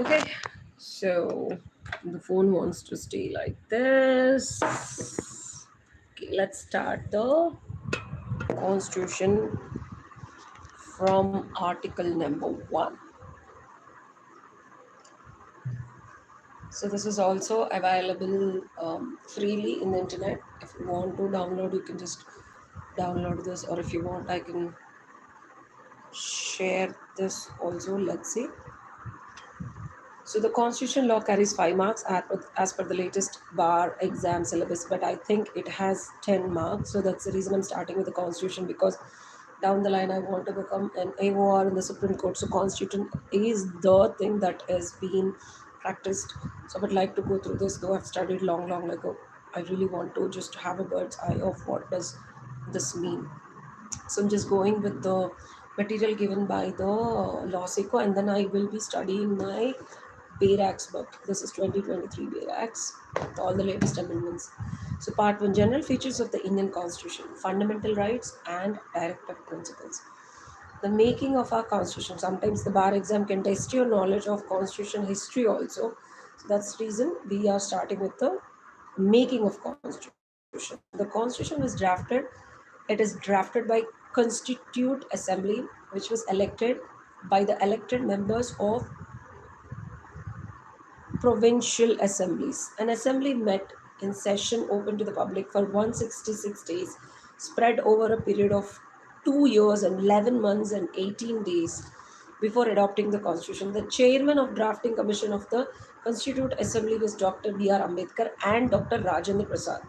Okay, so the phone wants to stay like this. Okay, let's start the constitution from article number 1. So this is also available freely in the internet. If you want to download, you can just download this, or if you want, I can share this also. Let's see. So the constitution law carries 5 marks as per the latest bar exam syllabus, but I think it has 10 marks. So that's the reason I'm starting with the constitution, because down the line I want to become an AOR in the Supreme Court. So constitution is the thing that is being practiced. So I would like to go through this, though I've studied long ago. I really want to just have a bird's eye of what does this mean. So I'm just going with the material given by the law seco, and then I will be studying my BARAC's book. This is 2023 BARAC's, all the latest amendments. So part 1, general features of the Indian Constitution, fundamental rights and directive principles. The making of our Constitution. Sometimes the bar exam can test your knowledge of Constitution history also. So that's the reason we are starting with the making of Constitution. The Constitution was drafted. It is drafted by Constitute Assembly, which was elected by the elected members of provincial assemblies. An assembly met in session open to the public for 166 days, spread over a period of 2 years and 11 months and 18 days before adopting the constitution. The chairman of drafting commission of the Constituent Assembly was Dr. B.R. Ambedkar, and Dr. Rajendra Prasad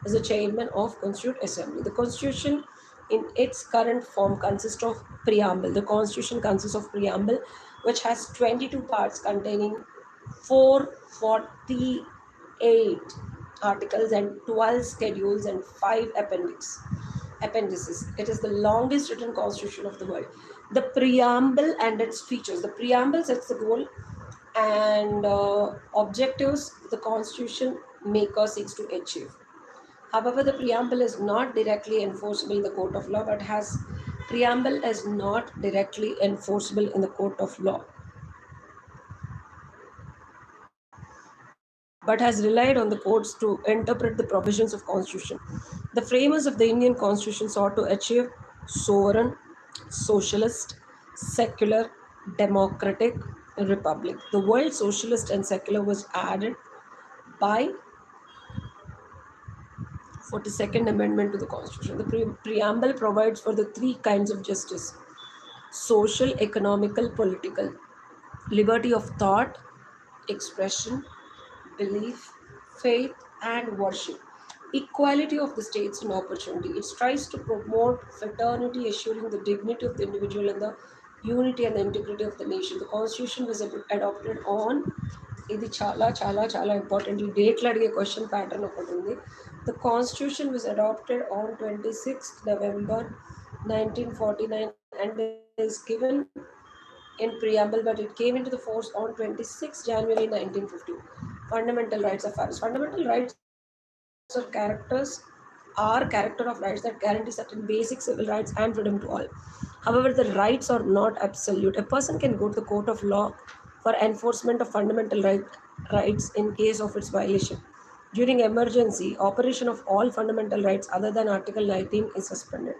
as the chairman of Constituent Assembly. The constitution in its current form consists of preamble. The constitution consists of preamble, which has 22 parts containing 448 articles and 12 schedules and 5 appendices. It is the longest written constitution of the world. The preamble and its features. The preamble sets the goal and objectives the constitution maker seeks to achieve. However, the preamble is not directly enforceable in the court of law, preamble is not directly enforceable in the court of law, but has relied on the courts to interpret the provisions of constitution. The framers of the Indian constitution sought to achieve sovereign, socialist, secular, democratic republic. The word socialist and secular was added by 42nd Amendment to the Constitution. The preamble provides for the 3 kinds of justice: social, economical, political, liberty of thought, expression, belief, faith, and worship, equality of the states in opportunity. It strives to promote fraternity, assuring the dignity of the individual and the unity and the integrity of the nation. The Constitution was adopted on ఇది చాలా important. ఈ డేట్లు అడిగే question pattern ఒకటి ఉంది. The constitution was adopted on 26th November 1949 and is given in preamble, but it came into the force on 26 January 1950. Fundamental rights of ours. Fundamental rights are character of rights that guarantee certain basic civil rights and freedom to all. However, the rights are not absolute. A person can go to the court of law for enforcement of fundamental rights in case of its violation. During emergency, operation of all fundamental rights other than Article 19 is suspended.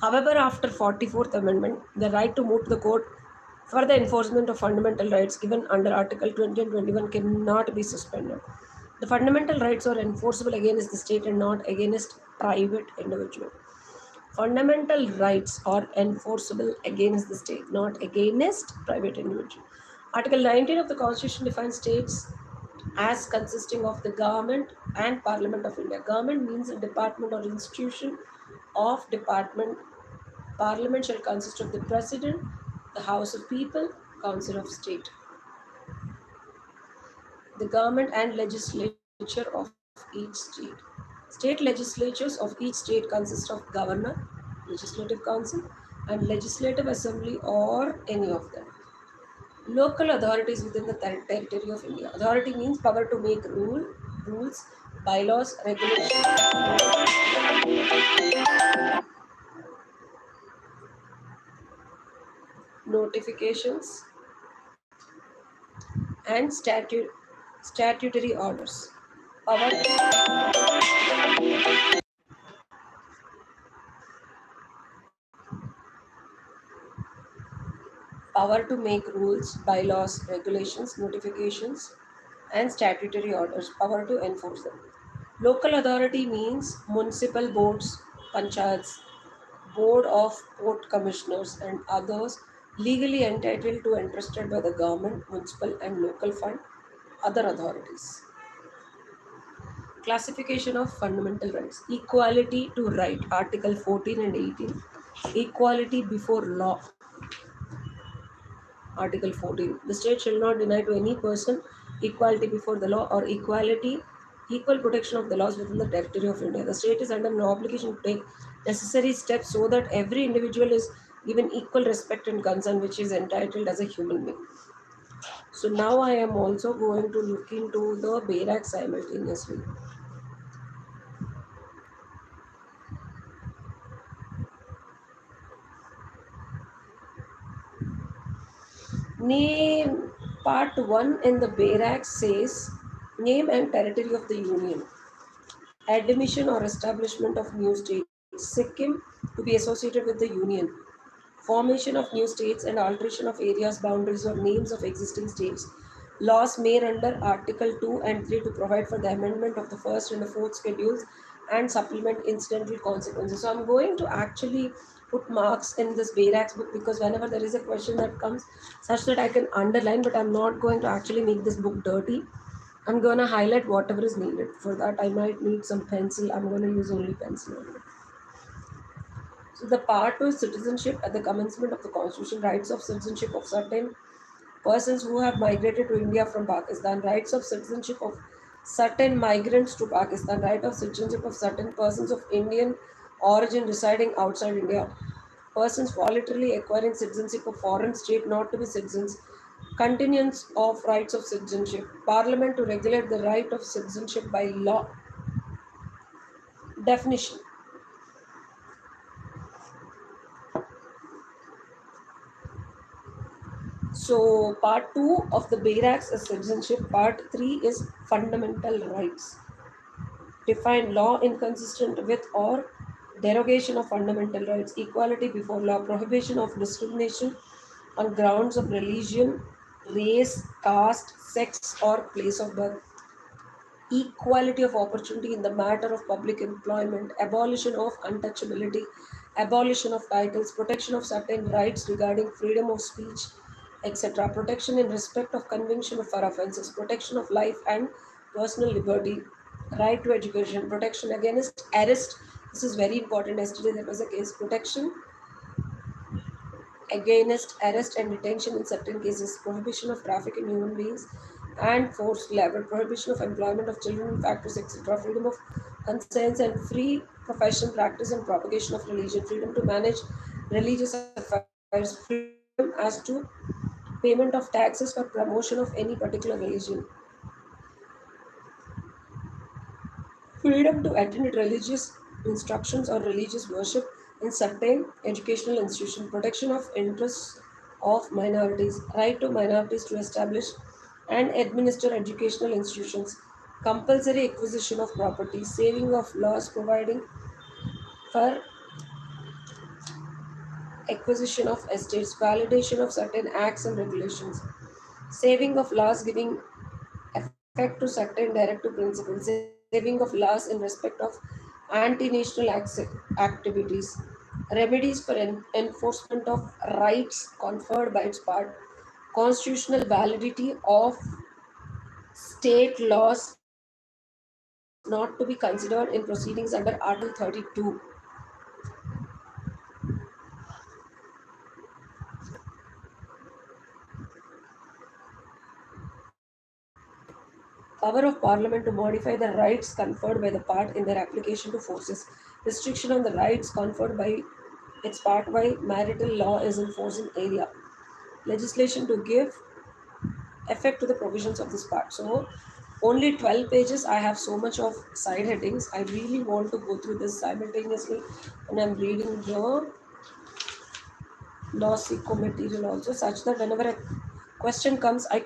However, after 44th Amendment, the right to move to the court for the enforcement of fundamental rights given under Article 20 and 21 cannot be suspended. The fundamental rights are enforceable against the state and not against private individual. Fundamental rights are enforceable against the state, not against private individual. Article 19 of the Constitution defines states as consisting of the government and Parliament of India. Government means a department or institution of department. Parliament shall consist of the President, the House of People, Council of State. The government and legislature of each state. State legislatures of each state consist of governor, legislative council, and legislative assembly or any of them. Local authorities within the territory of India. Authority means power to make rules, bylaws, regulations, notifications, and statutory orders. Power, power to make rules, bylaws, regulations, notifications, and statutory orders. Power to enforce them. Local authority means municipal boards, panchayats, board of port commissioners, and others legally entitled to entrusted by the government, municipal, and local fund, other authorities. Classification of fundamental rights. Equality to right, Article 14 and 18. Equality before law, Article 14. The state shall not deny to any person equality before the law or equal protection of the laws within the territory of India. The state is under no obligation to take necessary steps so that every individual is given equal respect and concern which is entitled as a human being. So now I am also going to look into the BERAC simultaneously. Name Part 1 in the BERAC says name and territory of the Union. Admission or establishment of new states. Sikkim to be associated with the Union. Formation of new states and alteration of areas, boundaries, or names of existing states. Laws made under Article 2 and 3 to provide for the amendment of the first and the fourth schedules and supplement incidental consequences. So I'm going to actually put marks in this Bayrax book because whenever there is a question that comes such that I can underline, but I'm not going to actually make this book dirty. I'm going to highlight whatever is needed. For that, I might need some pencil. I'm going to use only pencil only. So the part two is citizenship at the commencement of the constitution, rights of citizenship of certain persons who have migrated to India from Pakistan, rights of citizenship of certain migrants to Pakistan, right of citizenship of certain persons of Indian origin residing outside India, persons voluntarily acquiring citizenship of foreign state not to be citizens, continuance of rights of citizenship, Parliament to regulate the right of citizenship by law. Definition. So, part 2 of the Bayrax is citizenship, part 3 is fundamental rights. Define law inconsistent with or derogation of fundamental rights, equality before law, prohibition of discrimination on grounds of religion, race, caste, sex, or place of birth, equality of opportunity in the matter of public employment, abolition of untouchability, abolition of titles, protection of certain rights regarding freedom of speech, etc., protection in respect of conviction for offences, protection of life and personal liberty, right to education, protection against arrest. This is very important. Yesterday there was a case, protection against arrest and detention in certain cases, prohibition of traffic in human beings and forced labor, prohibition of employment of children in factories, etc., freedom of conscience and free professional practice and propagation of religion, freedom to manage religious affairs, freedom as to payment of taxes for promotion of any particular religion, freedom to attend religious instructions or religious worship in certain educational institutions, protection of interests of minorities, right to minorities to establish and administer educational institutions, compulsory acquisition of property, saving of laws providing for acquisition of estates, validation of certain acts and regulations, saving of laws giving effect to certain directive principles, saving of laws in respect of anti-national activities, remedies for enforcement of rights conferred by its part, constitutional validity of state laws not to be considered in proceedings under Article 32. Power of Parliament to modify the rights conferred by the part in their application to forces. Restriction on the rights conferred by its part by marital law is in force in area. Legislation to give effect to the provisions of this part. So, only 12 pages. I have so much of side headings. I really want to go through this simultaneously when I'm reading the law seco material also, such that whenever a question comes, I could